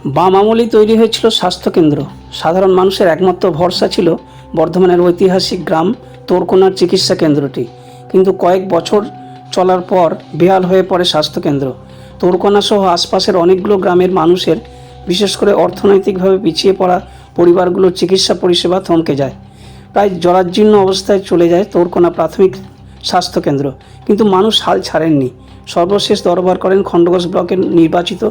বাম আমলেই তৈরি হয়েছিল স্বাস্থ্যকেন্দ্র। সাধারণ মানুষের একমাত্র ভরসা ছিল বর্ধমানের ঐতিহাসিক গ্রাম তোরকোনার চিকিৎসা কেন্দ্রটি। কিন্তু কয়েক বছর চলার পর বেহাল হয়ে পড়ে স্বাস্থ্যকেন্দ্র। তোরকোনা সহ আশপাশের অনেকগুলো গ্রামের মানুষের, বিশেষ করে অর্থনৈতিকভাবে পিছিয়ে পড়া পরিবারগুলোর চিকিৎসা পরিষেবা থমকে যায়। প্রায় জরাজীর্ণ অবস্থায় চলে যায় তোরকোনা প্রাথমিক স্বাস্থ্যকেন্দ্র। কিন্তু মানুষ হাল ছাড়েননি। সর্বশেষ দরবার করেন খণ্ডঘোষ ব্লকের নির্বাচিত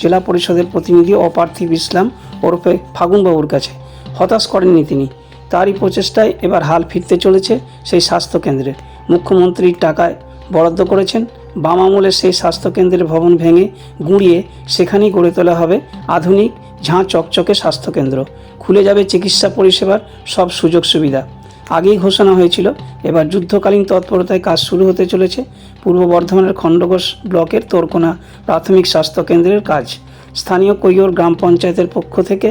জেলা পরিষদের প্রতিনিধি অপার্থিব ইসলাম ওরফে ফাগুনবাবুর কাছে। হতাশ করেননি তিনি। তারই প্রচেষ্টায় এবার হাল ফিরতে চলেছে সেই স্বাস্থ্যকেন্দ্রের। মুখ্যমন্ত্রীর টাকায় বরাদ্দ করেছেন বাম আমলের সেই স্বাস্থ্যকেন্দ্রের ভবন ভেঙে গুঁড়িয়ে সেখানেই গড়ে তোলা হবে আধুনিক ঝাঁ চকচকে স্বাস্থ্যকেন্দ্র। খুলে যাবে চিকিৎসা পরিষেবার সব সুযোগ সুবিধা। আগেই ঘোষণা হয়েছিল, এবার যুদ্ধকালীন তৎপরতায় কাজ শুরু হতে চলেছে পূর্ব বর্ধমানের খণ্ডঘোষ ব্লকের তোরকোনা প্রাথমিক স্বাস্থ্যকেন্দ্রের কাজ। স্থানীয় কৈয়র গ্রাম পঞ্চায়েতের পক্ষ থেকে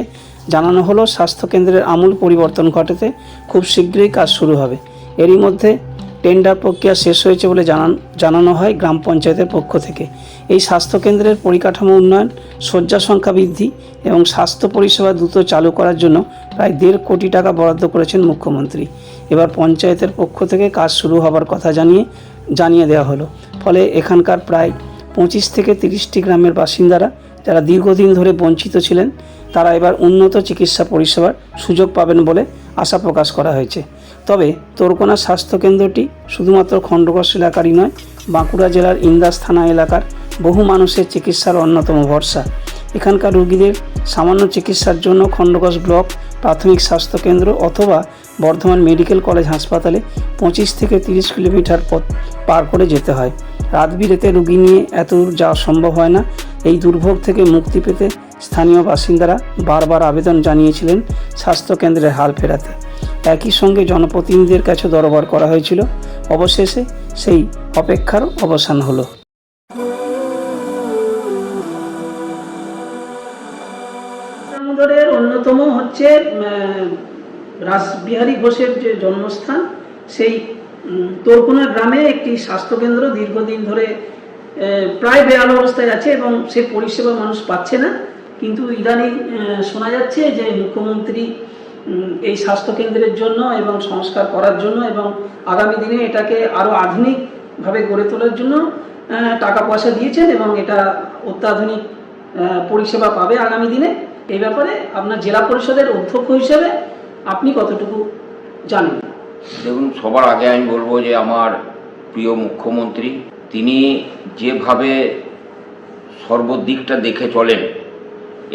জানানো হলো, স্বাস্থ্যকেন্দ্রের আমূল পরিবর্তন ঘটাতে খুব শীঘ্রই কাজ শুরু হবে। এরই মধ্যে টেন্ডার প্রক্রিয়া শেষ হয়েছে বলে জানানো হয় গ্রাম পঞ্চায়েতের পক্ষ থেকে। এই স্বাস্থ্যকেন্দ্রের পরিকাঠামো উন্নয়ন, শয্যা সংখ্যা বৃদ্ধি এবং স্বাস্থ্য পরিষেবা দ্রুত চালু করার জন্য প্রায় 1.5 কোটি টাকা বরাদ্দ করেছেন মুখ্যমন্ত্রী। এবার পঞ্চায়েতের পক্ষ থেকে কাজ শুরু হবার কথা জানিয়ে দেওয়া হলো। ফলে এখানকার প্রায় 25 থেকে 30টি গ্রামের বাসিন্দারা, যারা দীর্ঘদিন ধরে বঞ্চিত ছিলেন, তারা এবার উন্নত চিকিৎসা পরিষেবার সুযোগ পাবেন বলে আশা প্রকাশ করা হয়েছে। তবে তোরকোনা স্বাস্থ্যকেন্দ্রটি শুধুমাত্র খণ্ডঘোষ এলাকারই নয়, বাঁকুড়া জেলার ইন্দাস থানা এলাকার বহু মানুষের চিকিৎসার অন্যতম ভরসা। এখানকার রোগীদের সামান্য চিকিৎসার জন্য খণ্ডঘোষ ব্লক প্রাথমিক স্বাস্থ্যকেন্দ্র অথবা বর্ধমান মেডিকেল কলেজ হাসপাতালে 25 থেকে 30 কিলোমিটার পথ পার করে যেতে হয়। রাত বিরেতে রোগী নিয়ে এত দূর যাওয়া সম্ভব হয় না। এই দুর্ভোগ থেকে মুক্তি পেতে স্থানীয় বাসিন্দারা বারবার আবেদন জানিয়েছিলেন স্বাস্থ্যকেন্দ্রের হাল ফেরাতে। একই সঙ্গে জনপ্রতিনিধিদের কাছে দরবার করা হয়েছিল। অবশেষে সেই অপেক্ষার অবসান হলো। দামোদরের অন্যতম হচ্ছে রাসবিহারী ঘোষের যে জন্মস্থান, সেই তোরকোনা গ্রামে একটি স্বাস্থ্যকেন্দ্র দীর্ঘদিন ধরে প্রায় বেহাল অবস্থায় আছে এবং সে পরিষেবা মানুষ পাচ্ছে না। কিন্তু ইদানিং শোনা যাচ্ছে যে মুখ্যমন্ত্রী এই স্বাস্থ্যকেন্দ্রের জন্য এবং সংস্কার করার জন্য এবং আগামী দিনে এটাকে আরও আধুনিকভাবে গড়ে তোলার জন্য টাকা পয়সা দিয়েছেন এবং এটা অত্যাধুনিক পরিষেবা পাবে আগামী দিনে। এই ব্যাপারে আপনার জেলা পরিষদের অধ্যক্ষ হিসেবে আপনি কতটুকু জানেন? দেখুন, সবার আগে আমি বলবো যে আমার প্রিয় মুখ্যমন্ত্রী, তিনি যেভাবে সর্বদিকটা দেখে চলেন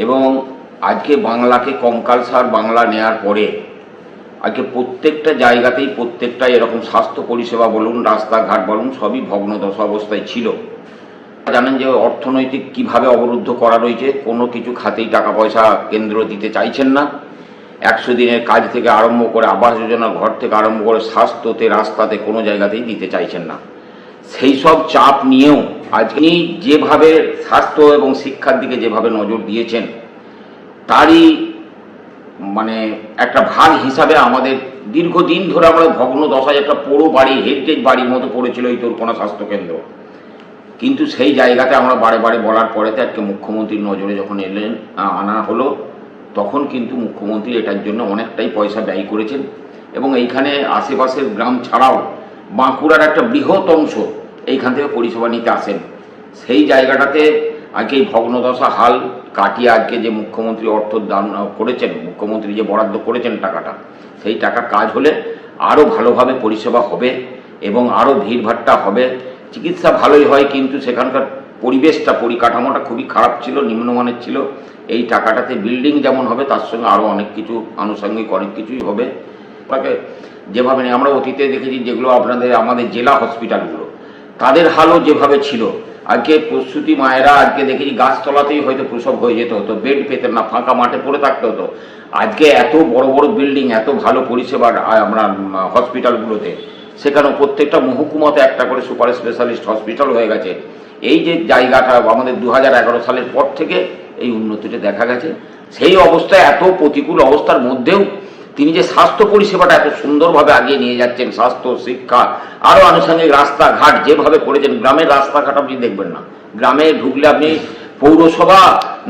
এবং আজকে বাংলাকে কঙ্কালসার বাংলা নেয়ার পরে আজকে প্রত্যেকটা জায়গাতেই প্রত্যেকটা এরকম স্বাস্থ্য পরিষেবা বলুন, রাস্তাঘাট বলুন, সবই ভগ্নদশা অবস্থায় ছিল। জানেন যে অর্থনৈতিক কিভাবে অবরুদ্ধ করা রয়েছে, কোনো কিছু খাতেই টাকা পয়সা কেন্দ্র দিতে চাইছেন না। 100 দিনের কাজ থেকে আরম্ভ করে আবাস যোজনার ঘর থেকে আরম্ভ করে স্বাস্থ্যতে, রাস্তাতে কোনো জায়গাতেই দিতে চাইছেন না। সেই সব চাপ নিয়েও আজকে যেভাবে স্বাস্থ্য এবং শিক্ষার দিকে যেভাবে নজর দিয়েছেন, তারই একটা ভাগ হিসাবে আমাদের দীর্ঘদিন ধরে আমরা ভগ্ন দশায় একটা পুরো বাড়ি, হেরিটেজ বাড়ির মতো পড়েছিল এই তোরকোনা স্বাস্থ্যকেন্দ্র। কিন্তু সেই জায়গাতে আমরা বারে বারে বলার পরেতে আজকে মুখ্যমন্ত্রীর নজরে যখন আনা হলো, তখন কিন্তু মুখ্যমন্ত্রী এটার জন্য অনেকটাই পয়সা ব্যয় করেছেন এবং এইখানে আশেপাশের গ্রাম ছাড়াও বাঁকুড়ার একটা বৃহৎ অংশ এইখান থেকে পরিষেবা নিতে আসেন। সেই জায়গাটাতে আজকে এই ভগ্নদশা হাল কাটিয়ে আজকে যে মুখ্যমন্ত্রী অর্থ দান করেছেন, মুখ্যমন্ত্রী যে বরাদ্দ করেছেন টাকাটা, সেই টাকা কাজ হলে আরও ভালোভাবে পরিষেবা হবে এবং আরও ভিড়ভাট্টা হবে। চিকিৎসা ভালোই হয়, কিন্তু সেখানকার পরিবেশটা, পরিকাঠামোটা খুবই খারাপ ছিল, নিম্নমানের ছিল। এই টাকাটাতে বিল্ডিং যেমন হবে, তার সঙ্গে আরও অনেক কিছু আনুষঙ্গিক অনেক কিছুই হবে। তাকে যেভাবে আমরা অতীতে দেখেছি, যেগুলো আমাদের জেলা হসপিটালগুলো, তাদের হালও যেভাবে ছিল, আজকে প্রসূতি মায়েরা আজকে দেখেছি গাছতলাতেই হয়তো প্রসব হয়ে যেতে হতো, বেড পেতেন না, ফাঁকা মাঠে পড়ে থাকতে হতো। আজকে এত বড় বড় বিল্ডিং, এত ভালো পরিষেবা আমরা হসপিটালগুলোতে, সেখানেও প্রত্যেকটা মহকুমাতে একটা করে সুপার স্পেশালিস্ট হসপিটাল হয়ে গেছে। এই যে জায়গাটা আমাদের 2011 সালের পর থেকে এই উন্নতিটা দেখা গেছে। সেই অবস্থায়, এত প্রতিকূল অবস্থার মধ্যেও তিনি যে স্বাস্থ্য পরিষেবাটা এত সুন্দরভাবে আগিয়ে নিয়ে যাচ্ছেন, স্বাস্থ্য, শিক্ষা, আরও আনুষঙ্গিক রাস্তাঘাট যেভাবে করেছেন। গ্রামের রাস্তাঘাট আপনি দেখবেন না, গ্রামে ঢুকলে আপনি পৌরসভা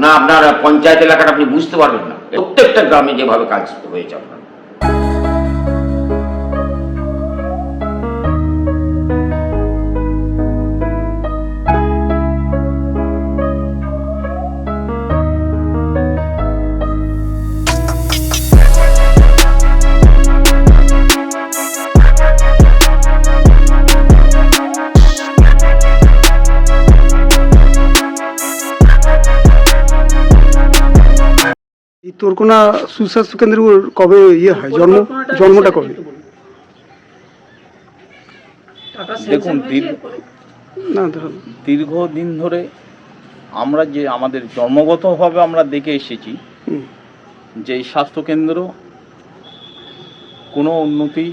না আপনার পঞ্চায়েত এলাকাটা আপনি বুঝতে পারবেন না। প্রত্যেকটা গ্রামে যেভাবে কাজ হয়েছে আপনার। এই তোরকোনা সুস্বাস্থ্য কেন্দ্র কবে হয়, জন্মটা কবে? দেখুন, না ধরুন দীর্ঘদিন ধরে আমরা যে আমাদের জন্মগতভাবে আমরা দেখে এসেছি যে এই স্বাস্থ্যকেন্দ্র কোনো উন্নতি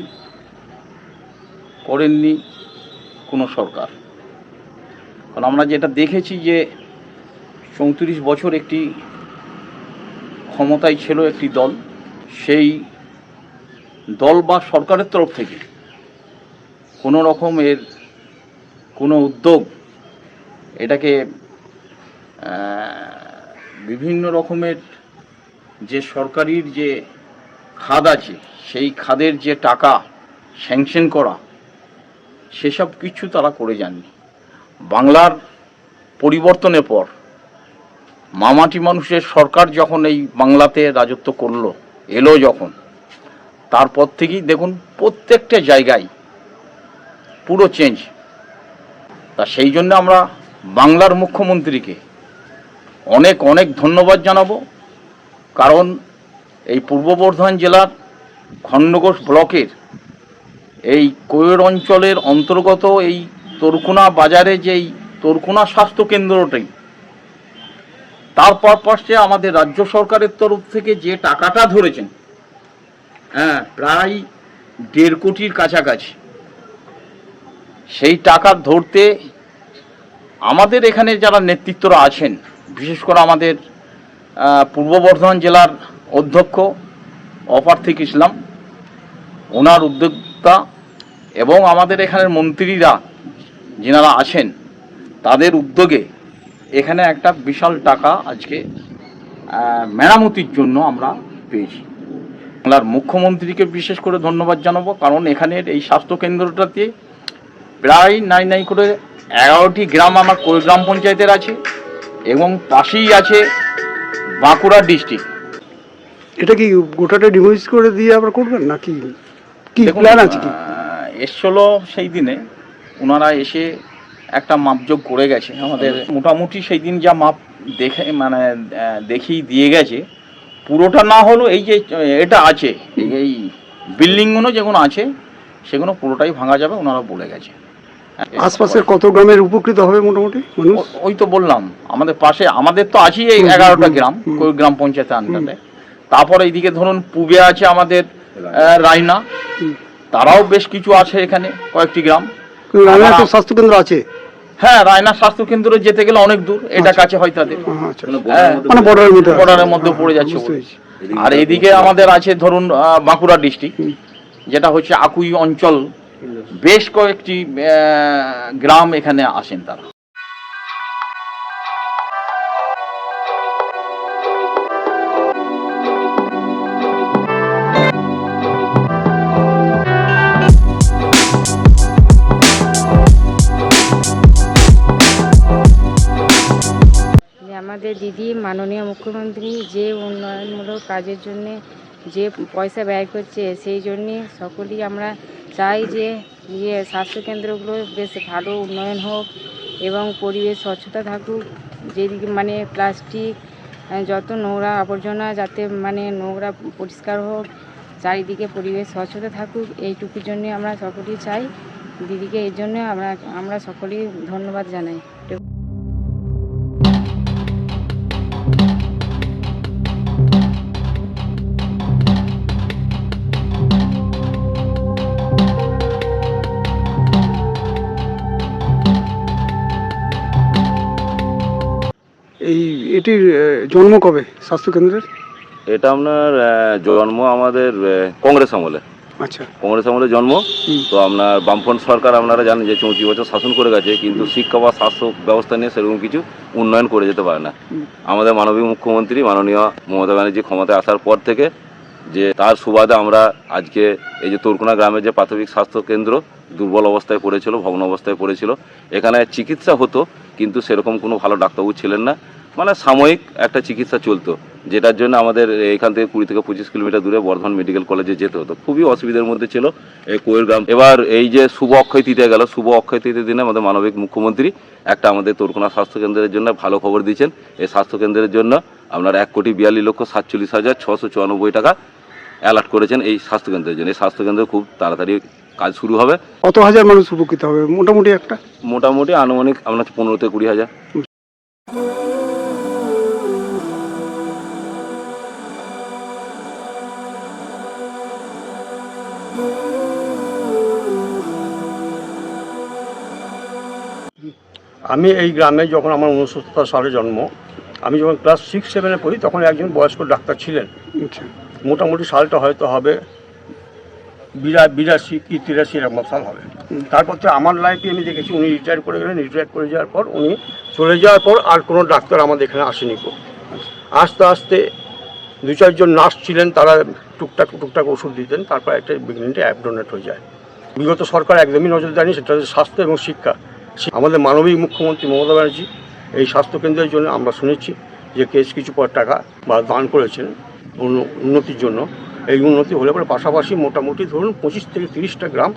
করেননি কোনো সরকার। কারণ আমরা যেটা দেখেছি যে 34 বছর একটি ক্ষমতায় ছিল একটি দল, সেই দল বা সরকারের তরফ থেকে কোনো রকমের কোনো উদ্যোগ এটাকে বিভিন্ন রকমের যে সরকারির যে খাত আছে সেই খাদের যে টাকা স্যাংশন করা সেসব কিছু তারা করে যাননি। বাংলার পরিবর্তনের পর মামাটি মানুষের সরকার যখন এই বাংলাতে রাজত্ব করলো, এলো যখন, তারপর থেকেই দেখুন প্রত্যেকটা জায়গায় পুরো চেঞ্জ। তা সেই জন্য আমরা বাংলার মুখ্যমন্ত্রীকে অনেক অনেক ধন্যবাদ জানাবো। কারণ এই পূর্ব বর্ধমান জেলার খণ্ডঘোষ ব্লকের এই কৈর অঞ্চলের অন্তর্গত এই তোরকোনা বাজারে যেই তোরকোনা স্বাস্থ্য কেন্দ্রটাই, তারপর পাশে আমাদের রাজ্য সরকারের তরফ থেকে যে টাকাটা ধরেছেন, প্রায় 1.5 কোটির কাছাকাছি, সেই টাকা ধরতে আমাদের এখানে যারা নেতৃত্বরা আছেন, বিশেষ করে আমাদের পূর্ব বর্ধমান জেলার অধ্যক্ষ অপার্থিক ইসলাম, ওনার উদ্যোক্তা এবং আমাদের এখানের মন্ত্রীরা যিনারা আছেন তাদের উদ্যোগে এখানে একটা বিশাল টাকা আজকে মেরামতির জন্য আমরা পেয়েছি। বাংলার মুখ্যমন্ত্রীকে বিশেষ করে ধন্যবাদ জানাবো, কারণ এখানের এই স্বাস্থ্যকেন্দ্রটাতে প্রায় নাই করে 11টি গ্রাম আমার কৈর গ্রাম পঞ্চায়েতের আছে এবং পাশেই আছে বাঁকুড়া ডিস্ট্রিক্ট। এটা কি গোটাটা ডিমোলিশ করে দিয়ে আবার করবেন নাকি কি প্ল্যান আছে? কি এসছিল সেই দিনে ওনারা এসে একটা মাপযোগ করে গেছে আমাদের, মোটামুটি সেই দিন যা মাপ দেখে মানে দেখিয়ে দিয়ে গেছে, পুরোটা না হলেও এই যে এটা আছে এই বিল্ডিংগুলো যেগুলো আছে সেগুলো পুরোটাই ভাঙা যাবে ওনারা বলে গেছে। আশপাশের কত গ্রামের উপকৃত হবে মোটামুটি মানুষ? ওই তো বললাম, আমাদের পাশে আমাদের তো আছেই এই 11টা গ্রাম কৈর গ্রাম পঞ্চায়েতের আন্ডারে। তারপরে এইদিকে ধরুন পূবে আছে আমাদের রায়না, তারাও বেশ কিছু আছে এখানে কয়েকটি গ্রাম। স্বাস্থ্য কেন্দ্র আছে? হ্যাঁ, রায়না স্বাস্থ্য কেন্দ্র যেতে গেলে অনেক দূর, এটা কাছে হয় তাদের, মানে বর্ডারের মধ্যে পড়ে যাচ্ছে। আর এইদিকে আমাদের আছে ধরুন বাঁকুড়া ডিস্ট্রিক্ট, যেটা হচ্ছে আকুই অঞ্চল, বেশ কয়েকটি গ্রাম এখানে আসেন তারা। আমাদের দিদি মাননীয় মুখ্যমন্ত্রী যে উন্নয়নমূলক কাজের জন্য যে পয়সা ব্যয় করছে, সেই জন্যে সকলেই আমরা চাই যে স্বাস্থ্যকেন্দ্রগুলো বেশ ভালো উন্নয়ন হোক এবং পরিবেশ স্বচ্ছতা থাকুক। যেদিকে মানে প্লাস্টিক যত নোংরা আবর্জনা যাতে মানে নোংরা পরিষ্কার হোক, চারিদিকে পরিবেশ স্বচ্ছতা থাকুক, এইটুকুর জন্য আমরা সকলেই চাই। দিদিকে এই জন্য আমরা সকলেই ধন্যবাদ জানাই। এটির জন্ম কবে স্বাস্থ্যকেন্দ্রের? এটা আপনার জন্ম আমাদের কংগ্রেস আমলে। আচ্ছা। কংগ্রেস আমলে জন্ম। তো আপনার বামফ্রন্ট সরকার আপনারা জানেন যে 34 বছর শাসন করে গেছে, কিন্তু শিক্ষা বা স্বাস্থ্য ব্যবস্থা নিয়ে সেরকম কিছু উন্নয়ন করে যেতে পারে না। আমাদের মাননীয় মুখ্যমন্ত্রী মাননীয় মমতা ব্যানার্জি ক্ষমতায় আসার পর থেকে যে তার সুবাদে আমরা আজকে এই যে তোরকোনা গ্রামের যে প্রাথমিক স্বাস্থ্য কেন্দ্র দুর্বল অবস্থায় পড়েছিল, ভগ্ন অবস্থায় পড়েছিল, এখানে চিকিৎসা হতো কিন্তু সেরকম কোনো ভালো ডাক্তারবাবু ছিলেন না, মানে সাময়িক একটা চিকিৎসা চলতো, যেটার জন্য আমাদের এখান থেকে 20 থেকে 25 কিলোমিটার দূরে বর্ধমান মেডিকেল কলেজে যেতে হতো। খুবই অসুবিধার মধ্যে ছিল এই কোয়েল গ্রাম। এবার এই যে শুভ অক্ষয় তৃতীয়া গেল, শুভ অক্ষয় তৃতীয় দিনে আমাদের মানবিক মুখ্যমন্ত্রী একটা আমাদের তোরকোনা স্বাস্থ্যকেন্দ্রের জন্য ভালো খবর দিয়েছেন। এই স্বাস্থ্যকেন্দ্রের জন্য আপনার 1,42,47,694 টাকা অ্যালার্ট করেছেন এই স্বাস্থ্যকেন্দ্রের জন্য। এই স্বাস্থ্যকেন্দ্রে খুব তাড়াতাড়ি কাজ শুরু হবে। কত হাজার মানুষ উপকৃত হবে মোটামুটি একটা? মোটামুটি আনুমানিক আপনার 15 থেকে 20 হাজার। আমি এই গ্রামে যখন আমার 1970 সালে জন্ম, আমি যখন ক্লাস 6-7-এ পড়ি তখন একজন বয়স্ক ডাক্তার ছিলেন। আচ্ছা। মোটামুটি সালটা হয়তো হবে 82 কি 83 এরকম সাল হবে। তারপর তো আমার লাইফে আমি দেখেছি উনি রিটায়ার করে গেলেন। রিটায়ার করে যাওয়ার পর উনি চলে যাওয়ার পর আর কোনো ডাক্তার আমাদের এখানে আসেনি। আস্তে আস্তে 2-4 জন নার্স ছিলেন, তারা টুকটাক ওষুধ দিতেন। তারপর একটা বিঘ্নিতে অ্যাপ ডোনেট হয়ে যায়। বিগত সরকার একদমই নজর দেয়নি, সেটা হচ্ছে স্বাস্থ্য এবং শিক্ষা। আমাদের মাননীয় মুখ্যমন্ত্রী মমতা ব্যানার্জি এই স্বাস্থ্যকেন্দ্রের জন্য আমরা শুনেছি যে কিছু টাকা বা দান করেছেন উন্নতির জন্য। এই উন্নতি হলে পরে পাশাপাশি মোটামুটি ধরুন 25 থেকে 30টা গ্রাম।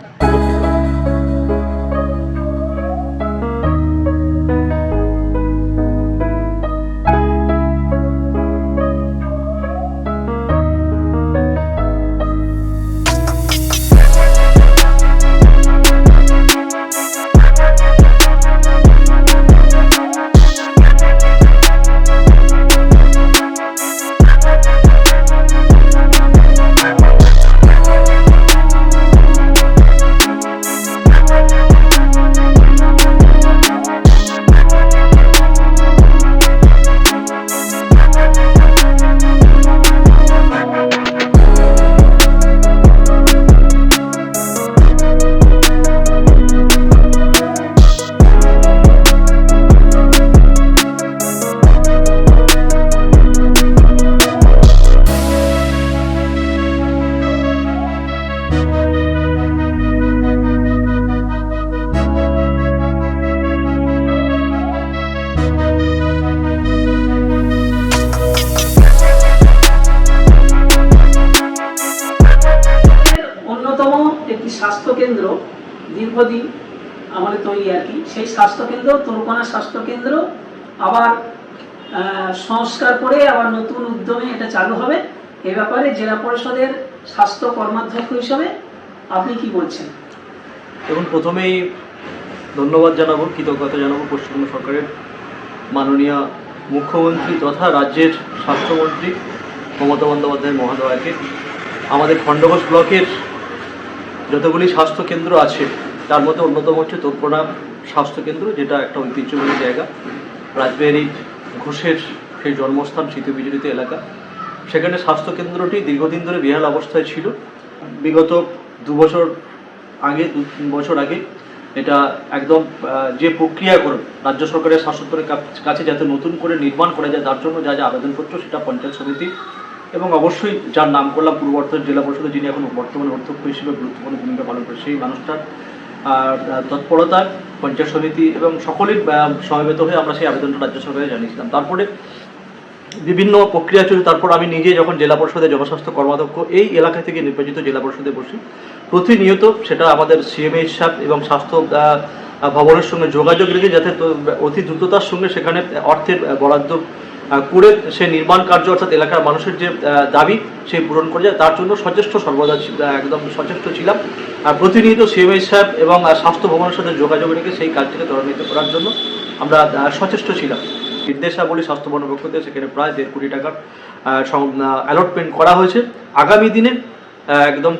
একটি স্বাস্থ্যকেন্দ্র দীর্ঘদিন আমাদের তৈরি আর কি, সেই স্বাস্থ্যকেন্দ্র তোরকোনা স্বাস্থ্যকেন্দ্র আবার সংস্কার করে আবার নতুন উদ্যমে এটা চালু হবে। এ ব্যাপারে জেলা পরিষদের স্বাস্থ্য কর্মাধ্যক্ষ হিসাবে আপনি কি বলছেন? এবং প্রথমেই ধন্যবাদ জানাবো, কৃতজ্ঞতা জানাবো পশ্চিমবঙ্গ সরকারের মাননীয় মুখ্যমন্ত্রী তথা রাজ্যের স্বাস্থ্যমন্ত্রী মমতা বন্দ্যোপাধ্যায় মহোদয়কে। আমাদের খণ্ডঘোষ ব্লকের যতগুলি স্বাস্থ্যকেন্দ্র আছে তার মধ্যে অন্যতম হচ্ছে তোরকোনা স্বাস্থ্যকেন্দ্র, যেটা একটা ঐতিহ্যবাহী জায়গা। রাজবিহারী ঘোষের সেই জন্মস্থান স্মৃতিবিজড়িত এলাকা। সেখানে স্বাস্থ্যকেন্দ্রটি দীর্ঘদিন ধরে বেহাল অবস্থায় ছিল। বিগত 2 বছর আগে 2-3 বছর আগে এটা একদম যে প্রক্রিয়াকরণ রাজ্য সরকারের শাসকের কাছে যাতে নতুন করে নির্মাণ করা যায় তার জন্য যা যা আবেদনপত্র সেটা পঞ্চায়েত সমিতি এবং অবশ্যই যার নাম করলাম পূর্ব বর্ধমান জেলা পরিষদে, যিনি এখন বর্তমানে অধ্যক্ষ হিসেবে গুরুত্বপূর্ণ ভূমিকা পালন করে, সেই মানুষটার তৎপরতায় পঞ্চায়েত সমিতি এবং সকলের সমবেত হয়ে আমরা সেই আবেদনটা রাজ্য সরকারে জানিয়েছিলাম। তারপরে বিভিন্ন প্রক্রিয়া চলে। তারপর আমি নিজে যখন জেলা পরিষদের জনস্বাস্থ্য কর্মাধ্যক্ষ এই এলাকা থেকে নির্বাচিত জেলা পরিষদে বসি, প্রতিনিয়ত সেটা আমাদের সিএমএইচ সাহেব এবং স্বাস্থ্য ভবনের সঙ্গে যোগাযোগ রেখে যাতে অতি দ্রুততার সঙ্গে সেখানে অর্থের বরাদ্দ করে সে নির্মাণ কার্য অর্থাৎ এলাকার মানুষের যে দাবি সেই পূরণ করে যায় তার জন্য সচেষ্ট সর্বদা একদম সচেষ্ট ছিলাম। আর প্রতিনিয়ত সিএমএইচ সাহেব এবং স্বাস্থ্য ভবনের সাথে যোগাযোগ রেখে সেই কাজটিকে ত্বরান্বিত করার জন্য আমরা সচেষ্ট ছিলাম। নির্দেশাবলী স্বাস্থ্য ভবনের পক্ষ থেকে সেখানে প্রায় 1.5 কোটি টাকার অ্যালটমেন্ট করা হয়েছে। আগামী দিনে একদম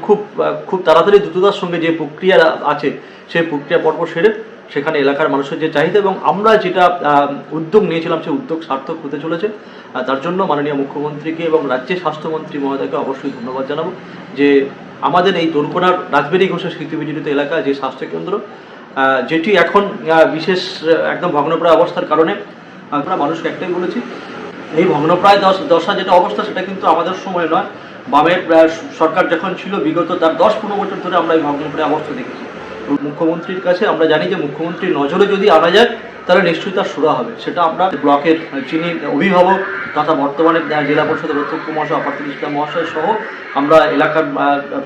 খুব তাড়াতাড়ি দ্রুততার সঙ্গে যে প্রক্রিয়া আছে সেই প্রক্রিয়া পর্ব সেরে সেখানে এলাকার মানুষের যে চাহিদা এবং আমরা যেটা উদ্যোগ নিয়েছিলাম সেই উদ্যোগ সার্থক হতে চলেছে। তার জন্য মাননীয় মুখ্যমন্ত্রীকে এবং রাজ্যের স্বাস্থ্যমন্ত্রী মহোদয়কে অবশ্যই ধন্যবাদ জানাবো যে আমাদের এই তোরকোনার রাজবেরি ঘোষের স্মৃতিবিজড়িত এলাকা যে স্বাস্থ্যকেন্দ্র যেটি এখন বিশেষ একদম ভগ্নপ্রায় অবস্থার কারণে আমরা মানুষকে একটাই বলেছি, এই ভগ্নপ্রায় দশা যেটা অবস্থা সেটা কিন্তু আমাদের সময় নয়, বামের সরকার যখন ছিল বিগত তার 10-15 বছর ধরে আমরা এই ভগ্নপ্রায় অবস্থা দেখেছি। মুখ্যমন্ত্রীর কাছে আমরা জানি যে মুখ্যমন্ত্রীর নজরে যদি আনা যায় তাহলে নিশ্চয়ই তার সুরা হবে। সেটা আমরা ব্লকের যিনি অভিভাবক তথা বর্তমানে জেলা পরিষদের অধ্যক্ষ মহাশয় আপাতুল ইসলাম মহাশয় সহ আমরা এলাকার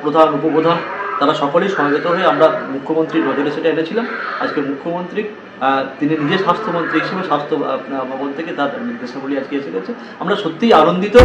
প্রধান উপপ্রধান তারা সকলেই সমবেত হয়ে আমরা মুখ্যমন্ত্রীর নজরে সেটা এনেছিলাম। আজকে মুখ্যমন্ত্রী তিনি নিজে স্বাস্থ্যমন্ত্রী হিসেবে স্বাস্থ্য ভবন থেকে তার নির্দেশাবলী আজকে এসে গেছে। আমরা সত্যিই আনন্দিত।